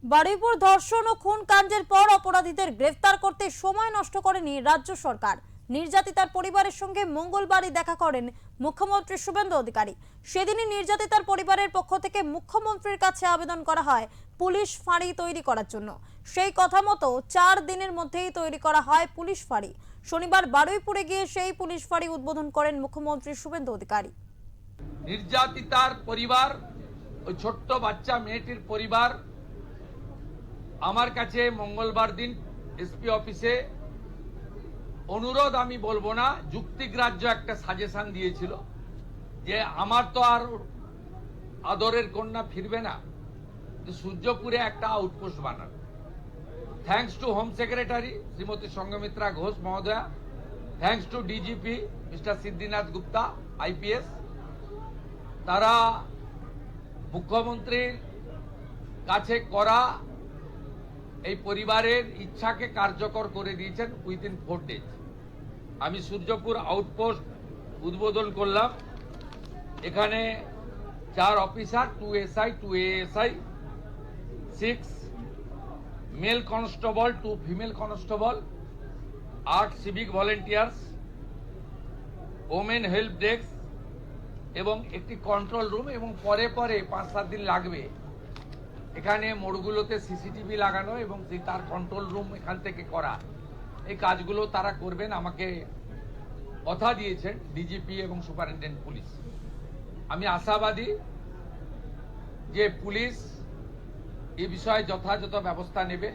বারুইপুর ধর্ষণ ও খুন কাণ্ডের পর অপরাধীদের গ্রেফতার করতে সময় নষ্ট করেনি রাজ্য সরকার। নির্যাতিতার পরিবারের সঙ্গে মঙ্গলবারই দেখা করেন মুখ্যমন্ত্রী শুভেন্দু অধিকারী। সেদিনই নির্যাতিতার পরিবারের পক্ষ থেকে মুখ্যমন্ত্রীর কাছে আবেদন করা হয় পুলিশ ফাঁড়ি তৈরি করার জন্য। সেই কথা মতো 4 দিনের মধ্যেই তৈরি করা হয় পুলিশ ফাঁড়ি। শনিবার বারুইপুরে গিয়ে সেই পুলিশ ফাঁড়ি উদ্বোধন করেন মুখ্যমন্ত্রী শুভেন্দু অধিকারী। নির্যাতিতার পরিবার, ওই ছোট্ট বাচ্চা মেয়েটির পরিবার আমার কাছে মঙ্গলবার দিন এসপি অফিসে অনুরোধ, আমি বলবো না, যুক্তিগ্রাহ্য একটা সাজেশন দিয়েছিল যে আমার তো আর আদরের কন্যা ফিরবে না, সূর্যপুরে একটা আউটপোস্ট বানান। Thanks to home secretary Shrimati Sanghamitra Ghosh মহোদয়া, thanks to DGP mister Siddhinath Gupta IPS, তারা মুখ্যমন্ত্রীর কাছে করা এই পরিবারের ইচ্ছাকে কার্যকর করে দিয়েছেন উইদিন 4 days। আমি সূর্যপুর আউটপোস্ট উদ্বোধন করলাম। এখানে 4 officer, 2 SI, 2 ASI, 6 mail constable, 2 female constable, 8 civic volunteers, women help desk এবং একটি কন্ট্রোল রুম, এবং পরে 5-7 দিন লাগবে এখানে মোড়গুলোতে সিসিটিভি লাগানো এবং তার কন্ট্রোল রুম এখান থেকে করা। এই কাজগুলো তারা করবেন, আমাকে কথা দিয়েছেন ডিজিপি এবং সুপারিনটেন্ডেন্ট পুলিশ। আমি আশাবাদী যে পুলিশ এই বিষয়ে যথাযথ ব্যবস্থা নেবে।